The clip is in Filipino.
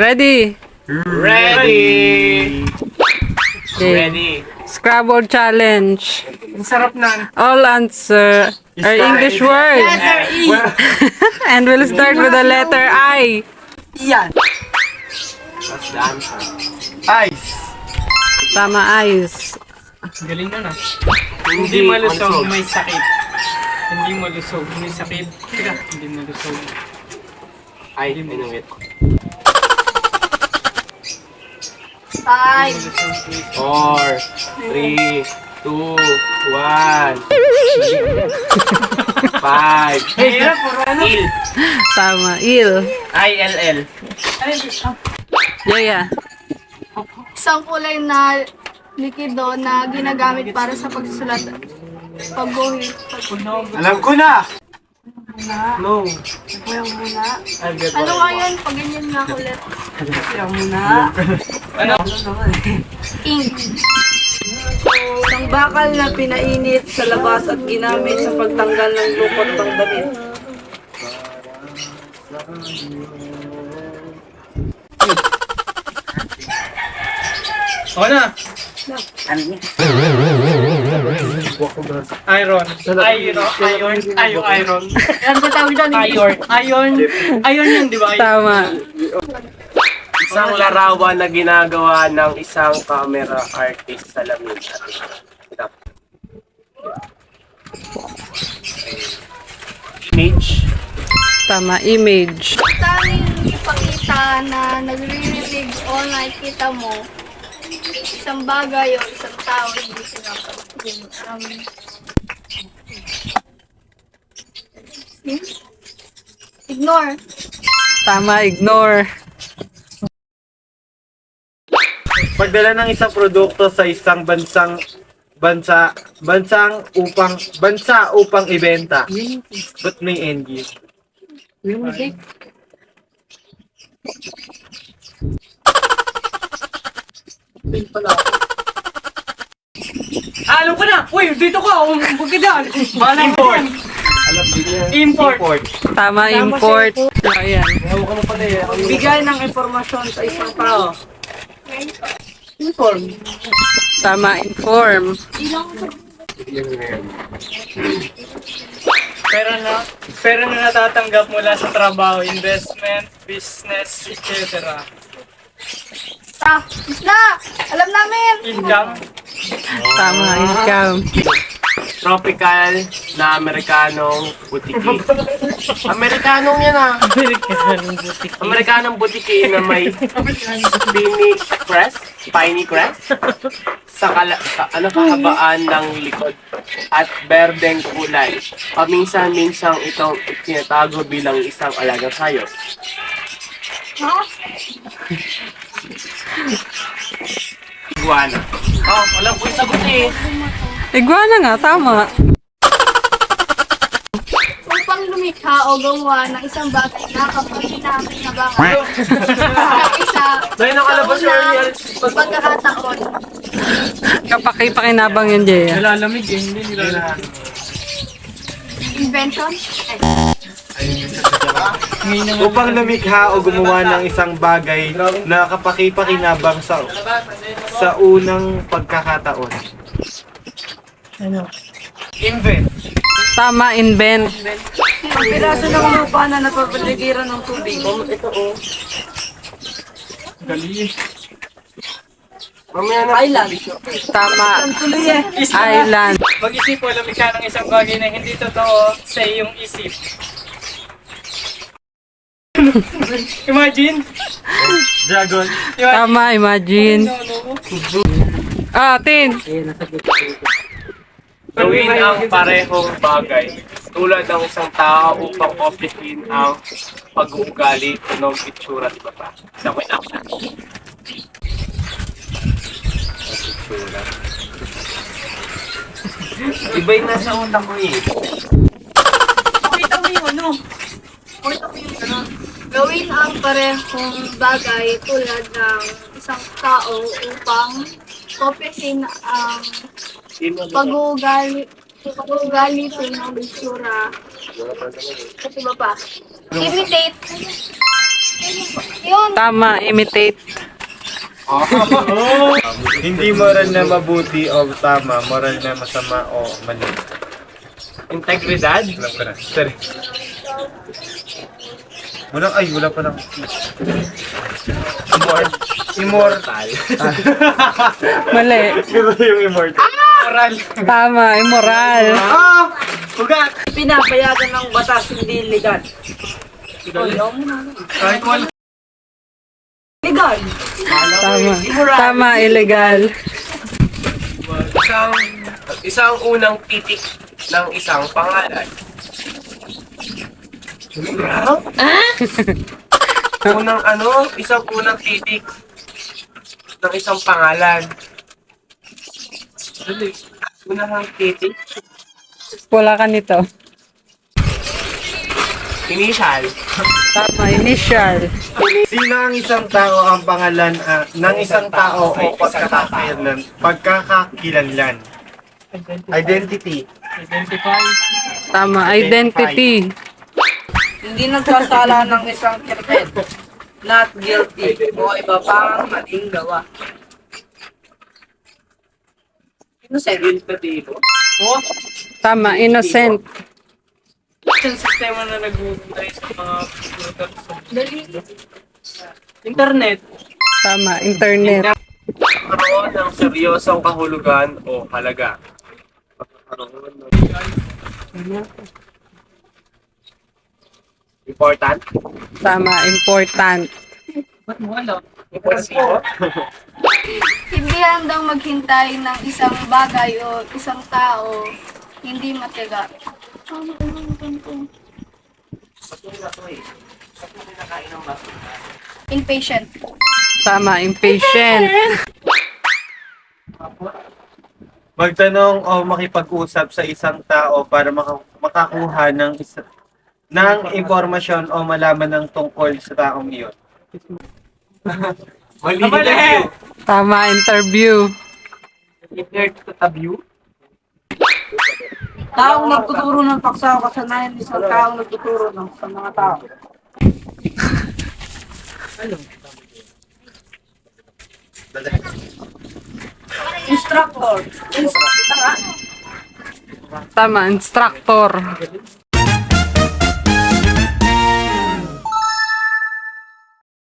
Ready? Ready! Okay. Ready! Scrabble challenge. Ang sarap na. All answer are English words. Letter E. And we'll start with the letter I. Yan. That's the answer. Ice. Tama, eyes. Galing na na. Hindi Malusog, may sakit. Hindi malusog, may sakit. Teka, hindi malusog. I know it. Five. 4, 3, 2, 1. 5. Hirap, puro ano? Il. Tama, il. I-L-L. Yeah. Isang kulay na likido na ginagamit para sa pagsusulat, pagguhit, Alam ko na. No. Ano nga yun? Pag ganyan nga ulit. Ano? Ink. Isang bakal na pinainit sa labas at ginamit sa pagtanggal ng lukot ng damit. O na. Iron. Iron. Ano ba tawag doon? Iron yun, di ba? Tama. Isang larawan na ginagawa ng isang camera artist sa lamin. Ito. Image. Tama, image. Tanging ipakita na nagre-relieve o nakikita mo isang bagay o isang tao hindi sila ignore. Tama, ignore. Pagdala ng isang produkto sa isang bansa upang ibenta. But may end use. Alam ko na! Uy, dito ka! Huwag ka dyan! Import. Import. Tama, import. Ayan. Bigay ng impormasyon sa isang tao. Inform. Tama, inform. Pero na natatanggap mula sa trabaho, investment, business, etc. Isla! Alam namin! Income. Tama, income. Tropical na Amerikanong butiki. Amerikanong yan ah. Amerikanong butiki na may spiny crest sa kahabaan ng likod at berdeng kulay. Paminsan-minsang itong tinatago bilang isang alagang hayop. Ha? Iguana. Oh, alam ko yung sagot eh. Iguana nga, tama. Upang lumikha o gumawa ng isang bagay na kapag hinahabang sa isa Dahil nakalabas sa yung unang pagkakataon. Kapaki-pakinabang yun, Jaya. Nalalamig eh, hindi nilalamig. Invention? Upang lumikha o gumawa ng isang bagay na kapaki-pakinabang sa unang pagkakataon. Invent. Tama, invent. Ang piraso ng lupa na napapaligiran ng tubig. Galing. Mamaya na. Island. Tama, Ang tuloy eh. island. Mag-isip o lumikha ng isang bagay na hindi totoo sa iyong isip. Imagine. Dragon. Tama, imagine. Tin. Gawin ang parehong bagay tulad ng isang tao upang optikin ang pag-uugali ng itsura ng bata. Isa ko lang. Iba yung nasa utak ko eh. Pakita mo yung ano. Gawin ang parehong bagay tulad ng isang tao upang kopyahin ang pag-uugali ng itsura. Kasi ba pa? Imitate. Yun. Tama, imitate. Hindi moral na mabuti o tama, moral na masama o mali. Integridad. Alam ko na. Sorry. Wala pa lang. Immortal. Mali. Iba yung immortal. Tama, immoral. Ugat! Pinapayagan ng batas hindi legal. Kahit wala. Legal. Tama. Tama, illegal. Isang unang titik ng isang pangalan. Isang unang titik ng isang pangalan. Unang titik. Wala ka nito. Initial. Tama, initial. Sino ang isang tao ang pangalan ng isang tao o pagkakakilanlan? Identity. Tama, identity. Hindi nagsasala ng isang krimen. Not guilty. O iba pang maling gawa. Innocent. Tama, innocent. Yung sistema na nag-uuntay sa mga computer sa internet. Tama, internet. Magkaroon ng seryosong kahulugan o halaga. Important? Tama, important. Ba't mo alam? Importante. Hindi handang maghintay ng isang bagay o isang tao, hindi matiyaga. Impatient. Tama, impatient. Magtanong o makipag-usap sa isang tao para makakuha ng impormasyon o malaman ng tungkol sa taong iyon. Mali! Tama, interview. Interview? Taong nagtuturo ng paksa o kasanayan, isang taong nagtuturo sa mga tao. Instructor. Tama, instructor.